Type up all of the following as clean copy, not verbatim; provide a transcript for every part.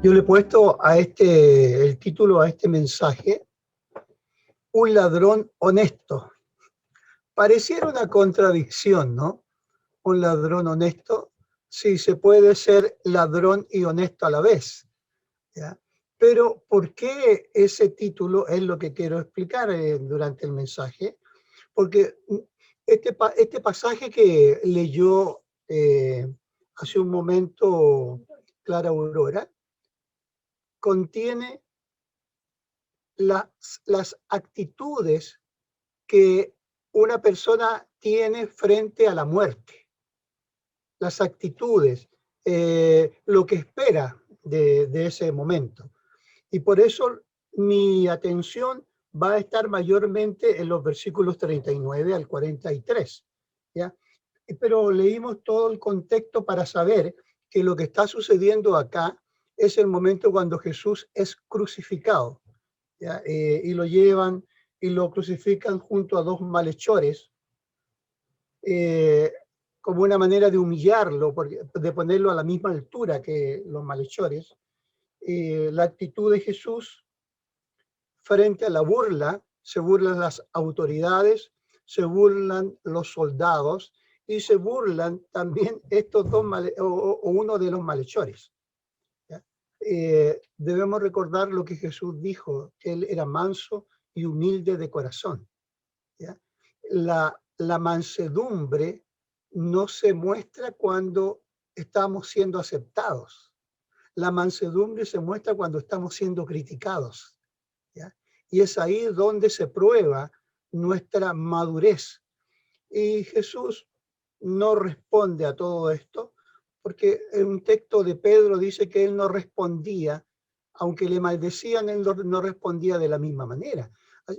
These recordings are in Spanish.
Yo le he puesto a el título a este mensaje, un ladrón honesto. Pareciera una contradicción, ¿no? Un ladrón honesto, sí, se puede ser ladrón y honesto a la vez, ¿ya? Pero ¿por qué ese título? Es lo que quiero explicar durante el mensaje, porque este pasaje que leyó hace un momento Clara Aurora contiene las actitudes que una persona tiene frente a la muerte, las actitudes, lo que espera de ese momento. Y por eso mi atención va a estar mayormente en los versículos 39 al 43, ¿ya? Pero leímos todo el contexto para saber que lo que está sucediendo acá es el momento cuando Jesús es crucificado, ¿ya? Y lo llevan y lo crucifican junto a dos malhechores, eh, como una manera de humillarlo, de ponerlo a la misma altura que los malhechores. La actitud de Jesús frente a la burla, se burlan las autoridades, se burlan los soldados y se burlan también estos dos o uno de los malhechores, ¿ya? Debemos recordar lo que Jesús dijo, que él era manso y humilde de corazón, ¿ya? La mansedumbre no se muestra cuando estamos siendo aceptados. La mansedumbre se muestra cuando estamos siendo criticados, ¿ya? Y es ahí donde se prueba nuestra madurez. Y Jesús no responde a todo esto, porque en un texto de Pedro dice que él no respondía, aunque le maldecían, él no respondía de la misma manera.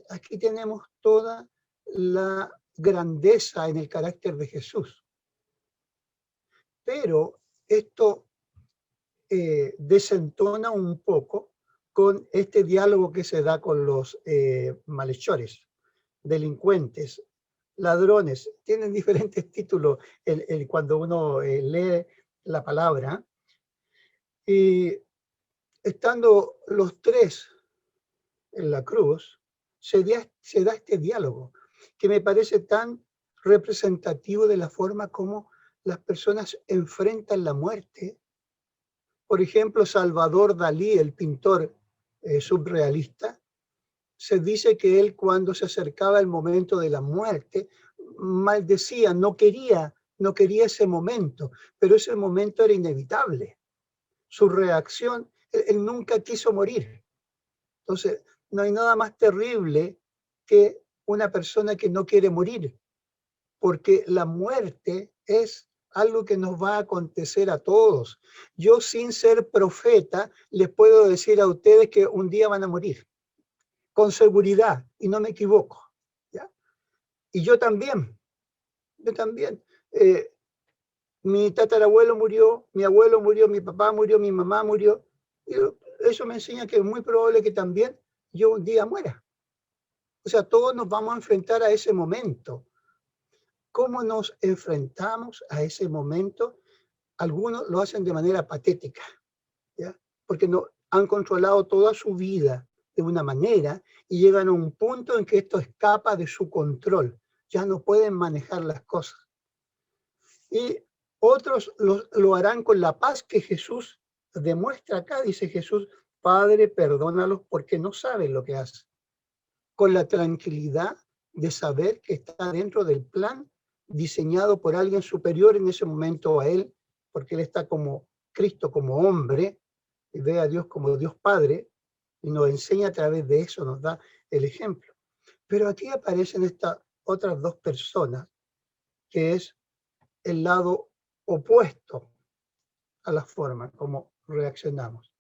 Aquí tenemos toda la grandeza en el carácter de Jesús. Pero esto desentona un poco con este diálogo que se da con los malhechores, delincuentes, ladrones. Tienen diferentes títulos cuando uno lee la palabra. Y estando los tres en la cruz, se da este diálogo que me parece tan representativo de la forma como las personas enfrentan la muerte. Por ejemplo, Salvador Dalí, el pintor surrealista, se dice que él, cuando se acercaba el momento de la muerte, maldecía, no quería ese momento, pero ese momento era inevitable. Su reacción, él nunca quiso morir. Entonces, no hay nada más terrible que una persona que no quiere morir, porque la muerte es algo que nos va a acontecer a todos. Yo, sin ser profeta, les puedo decir a ustedes que un día van a morir, con seguridad, y no me equivoco, ¿ya? Y yo también. Eh, Mi tatarabuelo murió, mi abuelo murió, mi papá murió, mi mamá murió. Y eso me enseña que es muy probable que también yo un día muera. O sea, todos nos vamos a enfrentar a ese momento. ¿Cómo nos enfrentamos a ese momento? Algunos lo hacen de manera patética, ¿ya? Porque no han controlado toda su vida de una manera y llegan a un punto en que esto escapa de su control. Ya no pueden manejar las cosas. Y otros lo harán con la paz que Jesús demuestra acá. Dice Jesús: Padre, perdónalos porque no saben lo que hacen. Con la tranquilidad de saber que está dentro del plan diseñado por alguien superior en ese momento a él, porque él está como Cristo, como hombre, y ve a Dios como Dios Padre, y nos enseña a través de eso, nos da el ejemplo. Pero aquí aparecen estas otras dos personas, que es el lado opuesto a la forma como reaccionamos.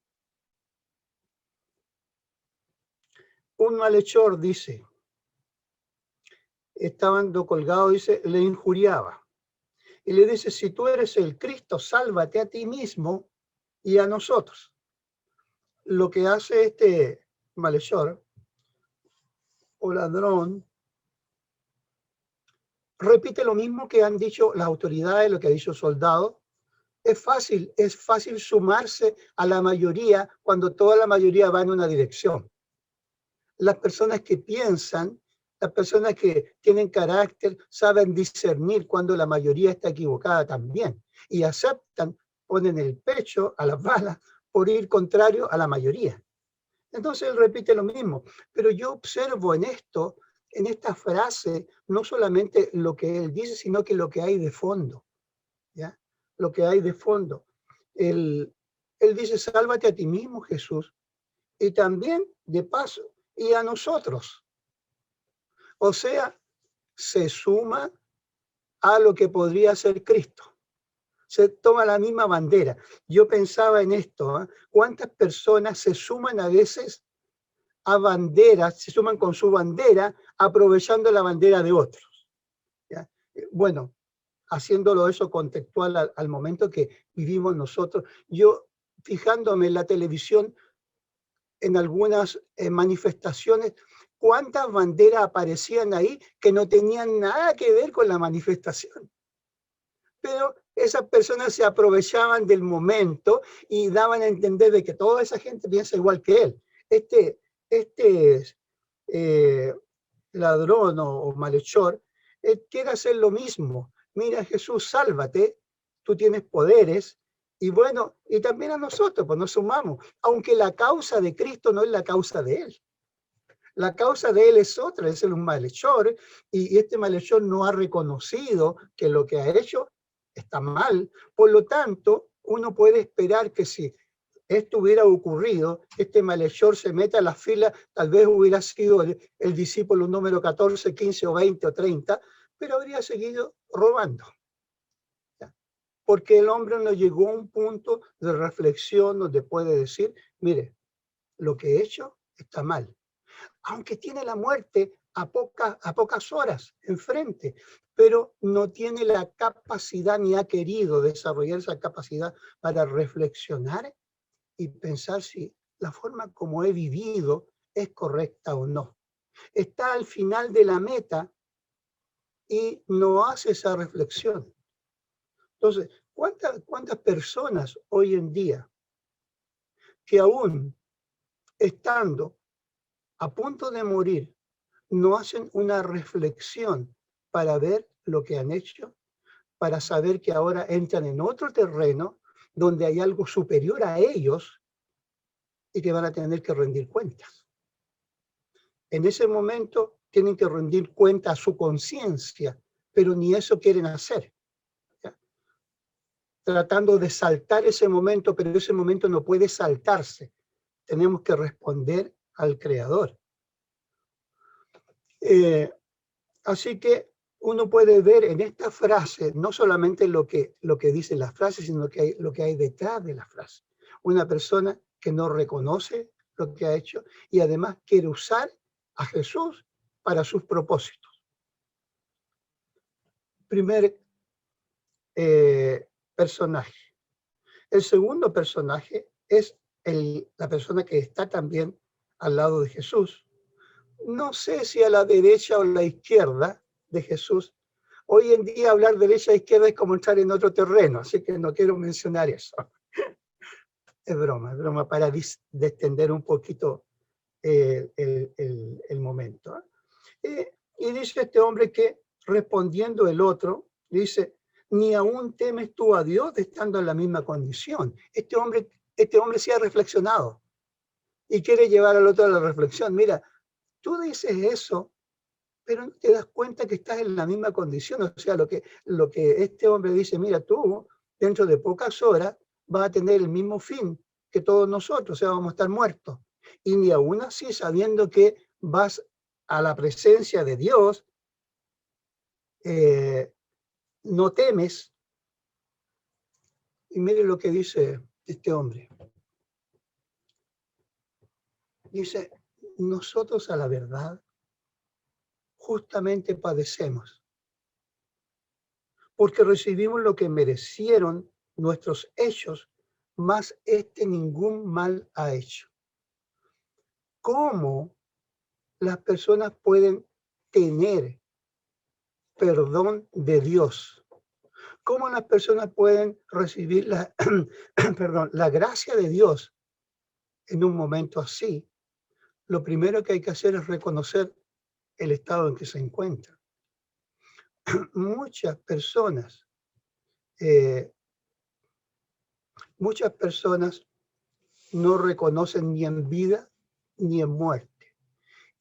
Un malhechor, dice, estando colgado, dice, le injuriaba. Y le dice: si tú eres el Cristo, sálvate a ti mismo y a nosotros. Lo que hace este malhechor o ladrón repite lo mismo que han dicho las autoridades, lo que ha dicho el soldado, Es fácil sumarse a la mayoría cuando toda la mayoría va en una dirección. Las personas que piensan, las personas que tienen carácter, saben discernir cuando la mayoría está equivocada también y aceptan, ponen el pecho a las balas por ir contrario a la mayoría. Entonces él repite lo mismo, pero yo observo en esto, en esta frase, no solamente lo que él dice, sino que lo que hay de fondo, ¿ya? Lo que hay de fondo. Él dice, sálvate a ti mismo, Jesús, y también, de paso, y a nosotros. O sea, se suma a lo que podría ser Cristo. Se toma la misma bandera. Yo pensaba en esto, ¿eh? ¿Cuántas personas se suman a veces a banderas, se suman con su bandera, aprovechando la bandera de otros? ¿Ya? Bueno, haciéndolo eso contextual al momento que vivimos nosotros. Yo, fijándome en la televisión, en algunas manifestaciones, cuántas banderas aparecían ahí que no tenían nada que ver con la manifestación. Pero esas personas se aprovechaban del momento y daban a entender de que toda esa gente piensa igual que él. Este ladrón o malhechor quiere hacer lo mismo. Mira, Jesús, sálvate, tú tienes poderes, y bueno, y también a nosotros, pues nos sumamos, aunque la causa de Cristo no es la causa de él. La causa de él es otra, es un malhechor, y este malhechor no ha reconocido que lo que ha hecho está mal. Por lo tanto, uno puede esperar que si esto hubiera ocurrido, este malhechor se meta a la fila, tal vez hubiera sido el discípulo número 14, 15 o 20 o 30, pero habría seguido robando. Porque el hombre no llegó a un punto de reflexión donde puede decir, mire, lo que he hecho está mal. Aunque tiene la muerte a pocas horas enfrente, pero no tiene la capacidad ni ha querido desarrollar esa capacidad para reflexionar y pensar si la forma como he vivido es correcta o no. Está al final de la meta y no hace esa reflexión. Entonces, ¿cuántas personas hoy en día que aún estando a punto de morir no hacen una reflexión para ver lo que han hecho, para saber que ahora entran en otro terreno donde hay algo superior a ellos y que van a tener que rendir cuentas? En ese momento tienen que rendir cuenta a su conciencia, pero ni eso quieren hacer, ¿ya? Tratando de saltar ese momento, pero ese momento no puede saltarse. Tenemos que responder al Creador. Así que uno puede ver en esta frase no solamente lo que dice la frase, sino lo que hay detrás de la frase. Una persona que no reconoce lo que ha hecho y además quiere usar a Jesús para sus propósitos. Primer personaje. El segundo personaje es la persona que está también al lado de Jesús. No sé si a la derecha o a la izquierda de Jesús. Hoy en día hablar derecha e izquierda es como entrar en otro terreno, así que no quiero mencionar eso. Es broma para distender un poquito el momento. Y dice este hombre que, respondiendo el otro, dice, ni aún temes tú a Dios estando en la misma condición. Este hombre sí ha reflexionado y quiere llevar al otro a la reflexión. Mira, tú dices eso, pero no te das cuenta que estás en la misma condición. O sea, lo que este hombre dice, mira, tú dentro de pocas horas vas a tener el mismo fin que todos nosotros, o sea, vamos a estar muertos. Y ni aún así, sabiendo que vas a la presencia de Dios, no temes. Y mire lo que dice este hombre. Dice, nosotros a la verdad justamente padecemos, porque recibimos lo que merecieron nuestros hechos, mas ningún mal ha hecho. ¿Cómo las personas pueden tener perdón de Dios? ¿Cómo las personas pueden recibir la, perdón, la gracia de Dios en un momento así? Lo primero que hay que hacer es reconocer el estado en que se encuentra. Muchas personas, eh, muchas personas no reconocen ni en vida ni en muerte.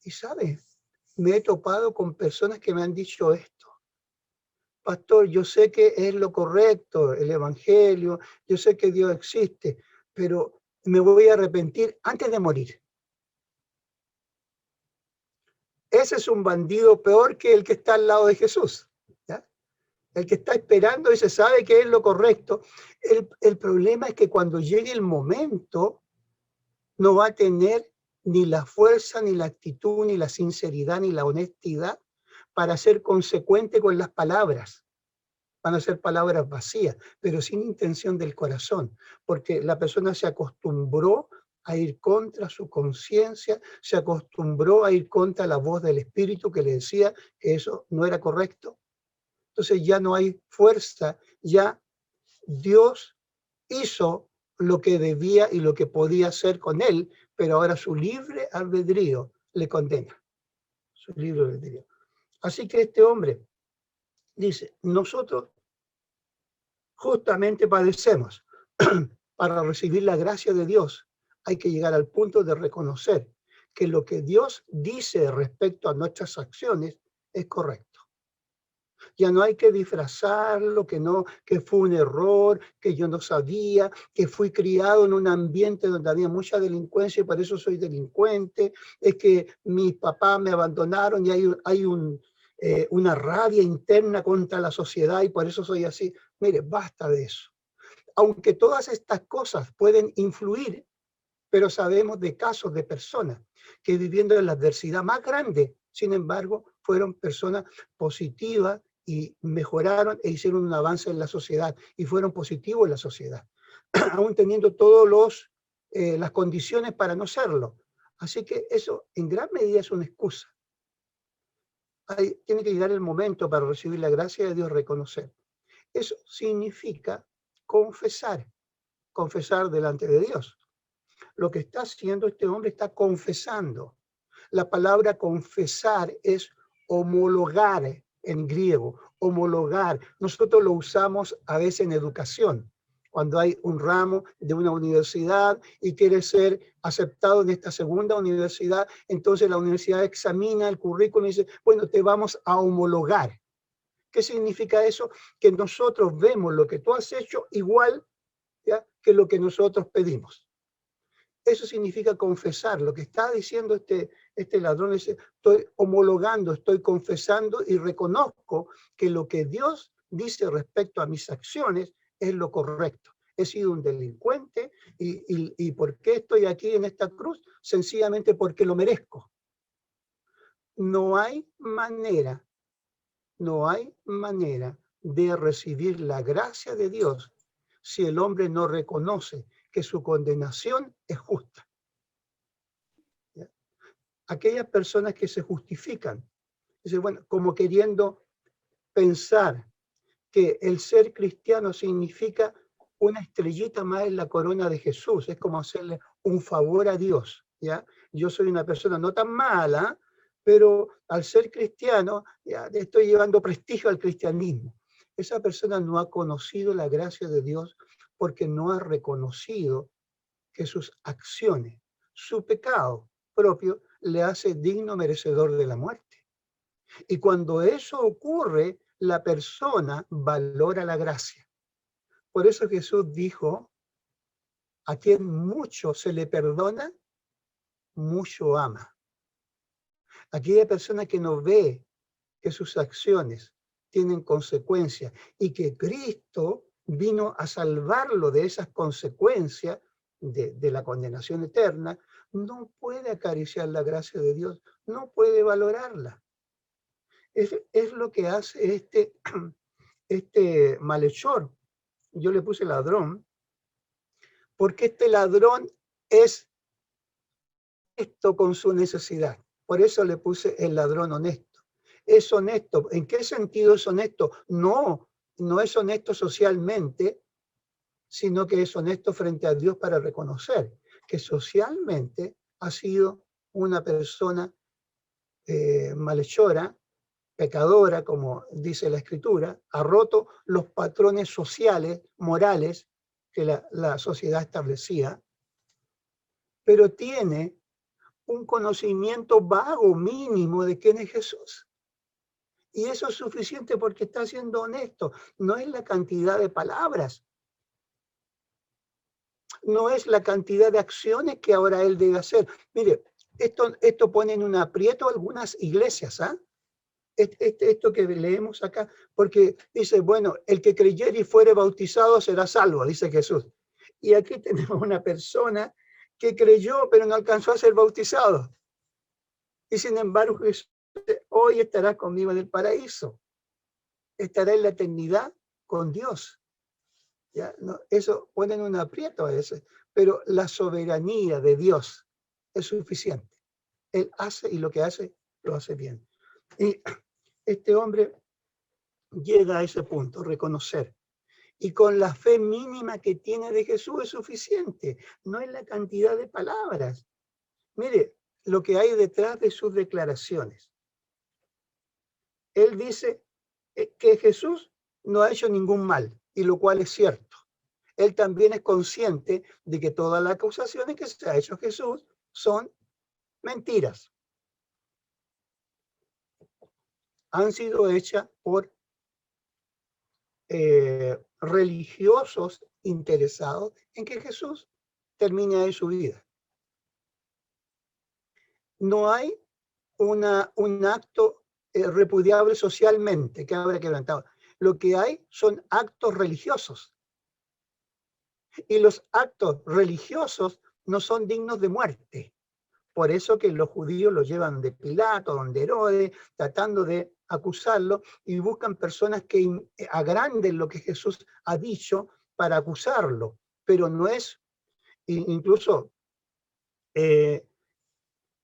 Y sabes, me he topado con personas que me han dicho esto: pastor, yo sé que es lo correcto, el evangelio, yo sé que Dios existe, pero me voy a arrepentir antes de morir. Ese es un bandido peor que el que está al lado de Jesús, ¿ya? El que está esperando y se sabe que es lo correcto. El problema es que cuando llegue el momento, no va a tener ni la fuerza, ni la actitud, ni la sinceridad, ni la honestidad para ser consecuente con las palabras. Van a ser palabras vacías, pero sin intención del corazón, porque la persona se acostumbró a ir contra su conciencia, se acostumbró a ir contra la voz del Espíritu que le decía que eso no era correcto. Entonces ya no hay fuerza, ya Dios hizo lo que debía y lo que podía hacer con él, pero ahora su libre albedrío le condena. Su libre albedrío. Así que este hombre dice, nosotros justamente padecemos. Para recibir la gracia de Dios hay que llegar al punto de reconocer que lo que Dios dice respecto a nuestras acciones es correcto. Ya no hay que disfrazarlo, que fue un error, que yo no sabía, que fui criado en un ambiente donde había mucha delincuencia y por eso soy delincuente, es que mis papás me abandonaron y hay una rabia interna contra la sociedad y por eso soy así. Mire, basta de eso. Aunque todas estas cosas pueden influir, pero sabemos de casos de personas que viviendo en la adversidad más grande, sin embargo, fueron personas positivas y mejoraron e hicieron un avance en la sociedad y fueron positivos en la sociedad, aún teniendo todas las condiciones para no serlo. Así que eso en gran medida es una excusa. Tiene que llegar el momento para recibir la gracia de Dios, reconocer. Eso significa confesar delante de Dios. Lo que está haciendo este hombre está confesando. La palabra confesar es homologar en griego, homologar. Nosotros lo usamos a veces en educación. Cuando hay un ramo de una universidad y quiere ser aceptado en esta segunda universidad, entonces la universidad examina el currículum y dice, bueno, te vamos a homologar. ¿Qué significa eso? Que nosotros vemos lo que tú has hecho igual, ¿ya?, que lo que nosotros pedimos. Eso significa confesar. Lo que está diciendo este ladrón es, estoy homologando, estoy confesando y reconozco que lo que Dios dice respecto a mis acciones es lo correcto. He sido un delincuente y ¿por qué estoy aquí en esta cruz? Sencillamente porque lo merezco. No hay manera de recibir la gracia de Dios si el hombre no reconoce que su condenación es justa. ¿Ya? Aquellas personas que se justifican, dicen, bueno, como queriendo pensar que el ser cristiano significa una estrellita más en la corona de Jesús, es como hacerle un favor a Dios, ¿ya? Yo soy una persona no tan mala, pero al ser cristiano, ya estoy llevando prestigio al cristianismo. Esa persona no ha conocido la gracia de Dios porque no ha reconocido que sus acciones, su pecado propio, le hace digno merecedor de la muerte. Y cuando eso ocurre, la persona valora la gracia. Por eso Jesús dijo, a quien mucho se le perdona, mucho ama. Aquella persona que no ve que sus acciones tienen consecuencias y que Cristo vino a salvarlo de esas consecuencias de la condenación eterna, no puede acariciar la gracia de Dios, no puede valorarla. Es lo que hace este malhechor. Yo le puse ladrón, porque este ladrón es honesto con su necesidad. Por eso le puse el ladrón honesto. Es honesto. ¿En qué sentido es honesto? No no es honesto socialmente, sino que es honesto frente a Dios para reconocer que socialmente ha sido una persona malhechora, pecadora, como dice la Escritura, ha roto los patrones sociales, morales que la sociedad establecía, pero tiene un conocimiento vago, mínimo de quién es Jesús. Y eso es suficiente porque está siendo honesto. No es la cantidad de palabras, no es la cantidad de acciones que ahora él debe hacer. Mire, esto pone en un aprieto algunas iglesias, ¿ah? Esto que leemos acá, porque dice, bueno, el que creyere y fuere bautizado será salvo, dice Jesús. Y aquí tenemos una persona que creyó, pero no alcanzó a ser bautizado. Y sin embargo, Jesús dice, hoy estará conmigo en el paraíso. Estará en la eternidad con Dios. ¿Ya? No, eso pone en un aprieto a veces, pero la soberanía de Dios es suficiente. Él hace y lo que hace, lo hace bien. Y este hombre llega a ese punto, reconocer. Y con la fe mínima que tiene de Jesús es suficiente. No es la cantidad de palabras. Mire lo que hay detrás de sus declaraciones. Él dice que Jesús no ha hecho ningún mal, y lo cual es cierto. Él también es consciente de que todas las acusaciones que se ha hecho Jesús son mentiras. Han sido hechas por religiosos interesados en que Jesús termine ahí su vida. No hay un acto repudiable socialmente que habrá quebrantado. Lo que hay son actos religiosos. Y los actos religiosos no son dignos de muerte. Por eso que los judíos lo llevan de Pilato, donde Herodes, tratando de acusarlo, y buscan personas que agranden lo que Jesús ha dicho para acusarlo. Pero no es, incluso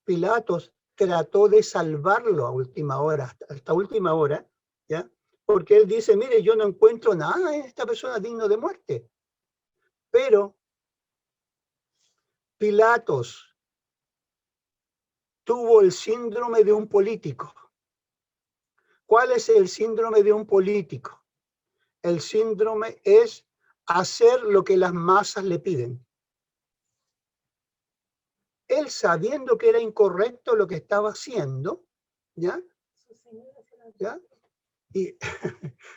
Pilatos trató de salvarlo a última hora, hasta última hora, ¿ya? Porque él dice, mire, yo no encuentro nada en esta persona digno de muerte. Pero Pilatos tuvo el síndrome de un político. ¿Cuál es el síndrome de un político? El síndrome es hacer lo que las masas le piden. Él, sabiendo que era incorrecto lo que estaba haciendo, ¿ya? ¿Ya? Y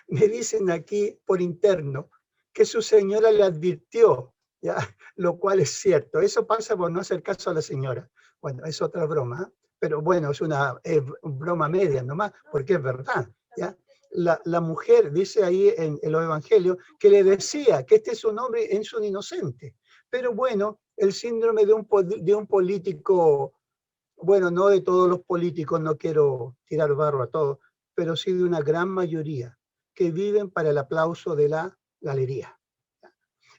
me dicen aquí por interno que su señora le advirtió, ¿ya? Lo cual es cierto. Eso pasa por no hacer caso a la señora. Bueno, es otra broma, ¿eh? Pero bueno, es una broma media nomás, porque es verdad, ¿ya? La mujer dice ahí en los evangelios que le decía que este es un hombre, es un inocente. Pero bueno, el síndrome de un político, bueno, no de todos los políticos, no quiero tirar barro a todos, pero sí de una gran mayoría que viven para el aplauso de la galería.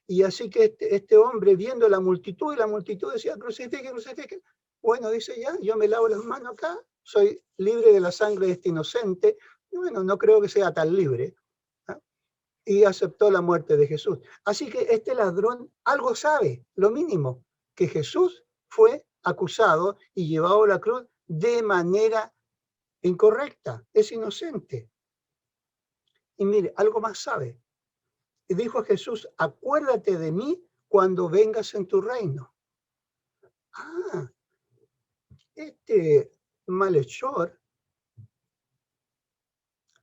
Y así que este hombre, viendo la multitud, y la multitud decía, crucifique, crucifique. Bueno, dice ya, yo me lavo las manos acá, soy libre de la sangre de este inocente. Y bueno, no creo que sea tan libre. ¿Ah? Y aceptó la muerte de Jesús. Así que este ladrón algo sabe, lo mínimo, que Jesús fue acusado y llevado a la cruz de manera incorrecta, es inocente. Y mire, algo más sabe. Y dijo a Jesús, acuérdate de mí cuando vengas en tu reino. Ah, este malhechor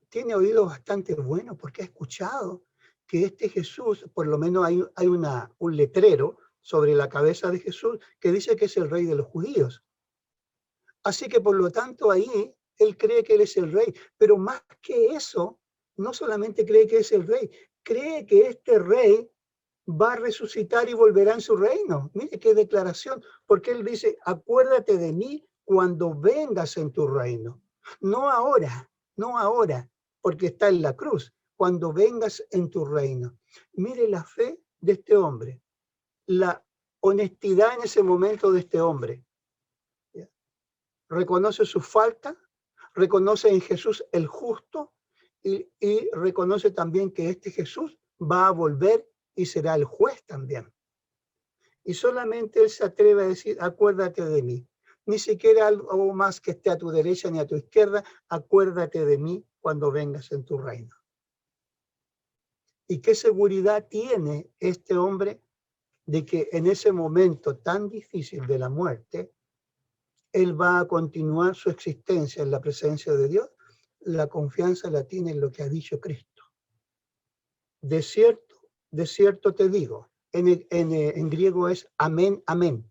tiene oídos bastante buenos porque ha escuchado que este Jesús, por lo menos hay un letrero sobre la cabeza de Jesús que dice que es el rey de los judíos. Así que por lo tanto ahí él cree que él es el rey, pero más que eso, no solamente cree que es el rey, cree que este rey va a resucitar y volverá en su reino. Mire qué declaración, porque él dice, acuérdate de mí cuando vengas en tu reino. No ahora, no ahora, porque está en la cruz, cuando vengas en tu reino. Mire la fe de este hombre, la honestidad en ese momento de este hombre. Reconoce su falta, reconoce en Jesús el justo y reconoce también que este Jesús va a volver y será el juez también. Y solamente él se atreve a decir, acuérdate de mí. Ni siquiera algo más que esté a tu derecha ni a tu izquierda, acuérdate de mí cuando vengas en tu reino. ¿Y qué seguridad tiene este hombre de que en ese momento tan difícil de la muerte, él va a continuar su existencia en la presencia de Dios? La confianza la tiene en lo que ha dicho Cristo. De cierto te digo. En griego es amén, amén.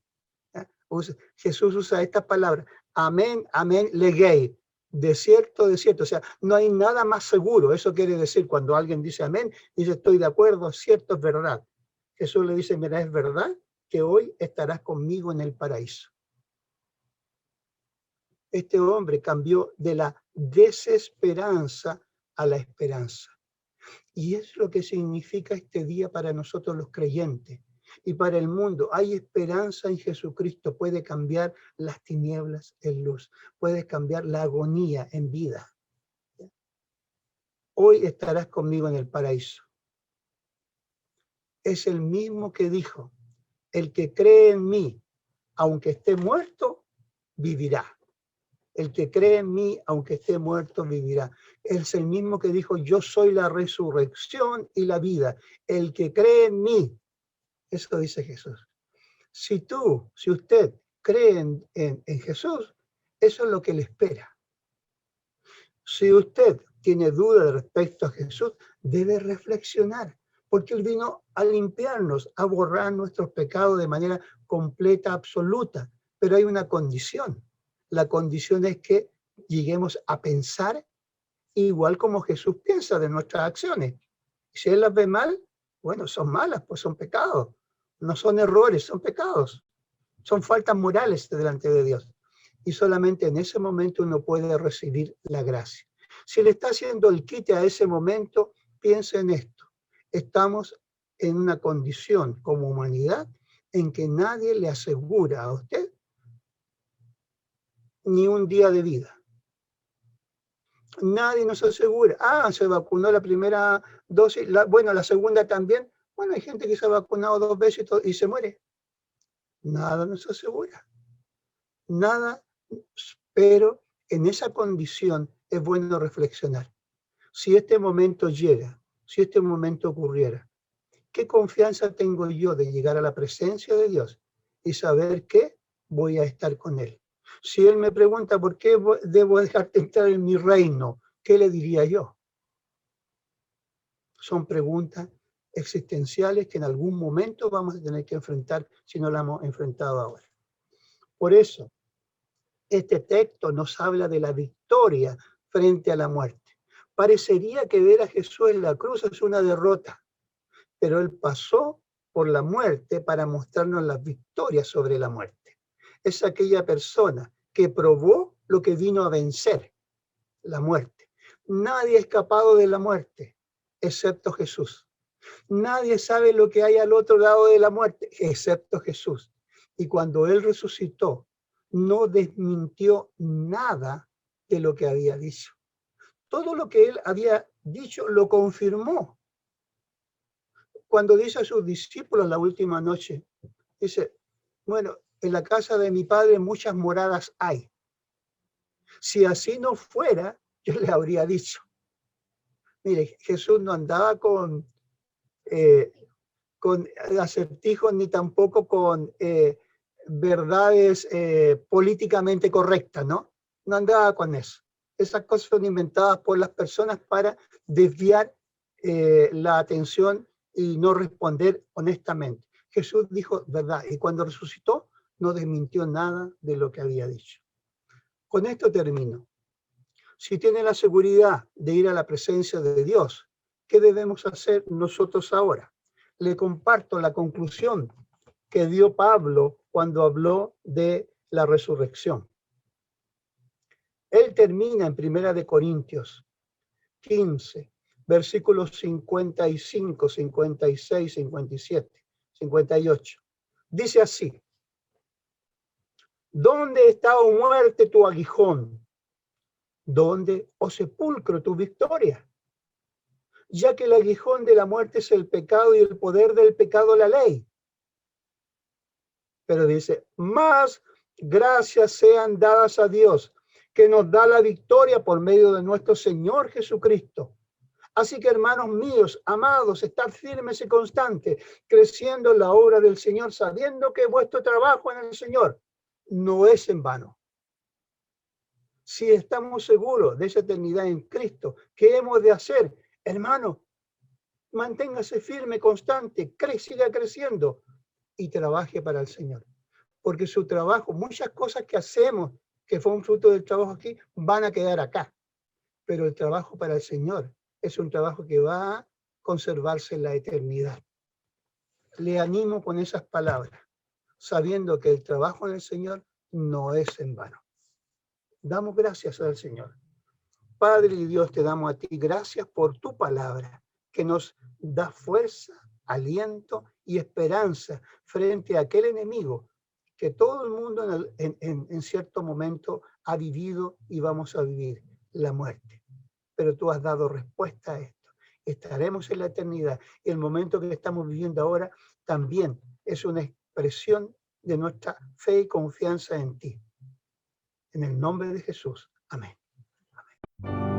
Jesús usa esta palabra, amén, amén, legei, de cierto, o sea, no hay nada más seguro. Eso quiere decir, cuando alguien dice amén, dice estoy de acuerdo, es cierto, es verdad. Jesús le dice, mira, es verdad que hoy estarás conmigo en el paraíso. Este hombre cambió de la desesperanza a la esperanza. Y es lo que significa este día para nosotros los creyentes y para el mundo. Hay esperanza en Jesucristo. Puede cambiar las tinieblas en luz. Puede cambiar la agonía en vida. Hoy estarás conmigo en el paraíso. Es el mismo que dijo, el que cree en mí, aunque esté muerto, vivirá. El que cree en mí, aunque esté muerto, vivirá. Es el mismo que dijo, yo soy la resurrección y la vida. El que cree en mí, eso dice Jesús. Si usted cree en Jesús, eso es lo que le espera. Si usted tiene dudas respecto a Jesús, debe reflexionar, porque Él vino a limpiarnos, a borrar nuestros pecados de manera completa, absoluta. Pero hay una condición. La condición es que lleguemos a pensar igual como Jesús piensa de nuestras acciones. Si Él las ve mal, bueno, son malas, pues son pecados. No son errores, son pecados. Son faltas morales delante de Dios. Y solamente en ese momento uno puede recibir la gracia. Si le está haciendo el quite a ese momento, piense en esto. Estamos en una condición como humanidad en que nadie le asegura a usted ni un día de vida. Nadie nos asegura. Se vacunó la primera dosis, la segunda también. Bueno, hay gente que se ha vacunado 2 veces y se muere. Nada nos asegura. Nada, pero en esa condición es bueno reflexionar. Si este momento llega, si este momento ocurriera, ¿qué confianza tengo yo de llegar a la presencia de Dios y saber que voy a estar con Él? Si Él me pregunta por qué debo dejarte entrar en mi reino, ¿qué le diría yo? Son preguntas existenciales que en algún momento vamos a tener que enfrentar si no la hemos enfrentado ahora. Por eso, este texto nos habla de la victoria frente a la muerte. Parecería que ver a Jesús en la cruz es una derrota, pero Él pasó por la muerte para mostrarnos las victorias sobre la muerte. Es aquella persona que probó lo que vino a vencer, la muerte. Nadie ha escapado de la muerte, excepto Jesús. Nadie sabe lo que hay al otro lado de la muerte, excepto Jesús. Y cuando Él resucitó, no desmintió nada de lo que había dicho. Todo lo que Él había dicho lo confirmó. Cuando dice a sus discípulos la última noche, dice, bueno, en la casa de mi Padre muchas moradas hay. Si así no fuera, yo le habría dicho. Mire, Jesús no andaba con acertijos ni tampoco con verdades políticamente correctas, ¿no? No andaba con eso. Esas cosas son inventadas por las personas para desviar la atención y no responder honestamente. Jesús dijo verdad y cuando resucitó no desmintió nada de lo que había dicho. Con esto termino. Si tiene la seguridad de ir a la presencia de Dios, ¿qué debemos hacer nosotros ahora? Le comparto la conclusión que dio Pablo cuando habló de la resurrección. Él termina en 1 Corintios 15, versículos 55, 56, 57, 58. Dice así: ¿dónde está, oh muerte, tu aguijón? ¿Dónde, oh sepulcro, tu victoria? ya que el aguijón de la muerte es el pecado y el poder del pecado la ley. Pero dice, más gracias sean dadas a Dios, que nos da la victoria por medio de nuestro Señor Jesucristo. Así que, hermanos míos, amados, estar firmes y constantes, creciendo en la obra del Señor, sabiendo que vuestro trabajo en el Señor no es en vano. Si estamos seguros de esa eternidad en Cristo, ¿qué hemos de hacer? Hermano, manténgase firme, constante, siga creciendo y trabaje para el Señor. Porque su trabajo, muchas cosas que hacemos, que fue un fruto del trabajo aquí, van a quedar acá. Pero el trabajo para el Señor es un trabajo que va a conservarse en la eternidad. Le animo con esas palabras, sabiendo que el trabajo en el Señor no es en vano. Damos gracias al Señor. Padre y Dios, te damos a ti gracias por tu palabra, que nos da fuerza, aliento y esperanza frente a aquel enemigo que todo el mundo en cierto momento ha vivido y vamos a vivir, la muerte. Pero tú has dado respuesta a esto. Estaremos en la eternidad y el momento que estamos viviendo ahora también es una expresión de nuestra fe y confianza en ti. En el nombre de Jesús. Amén. Amén.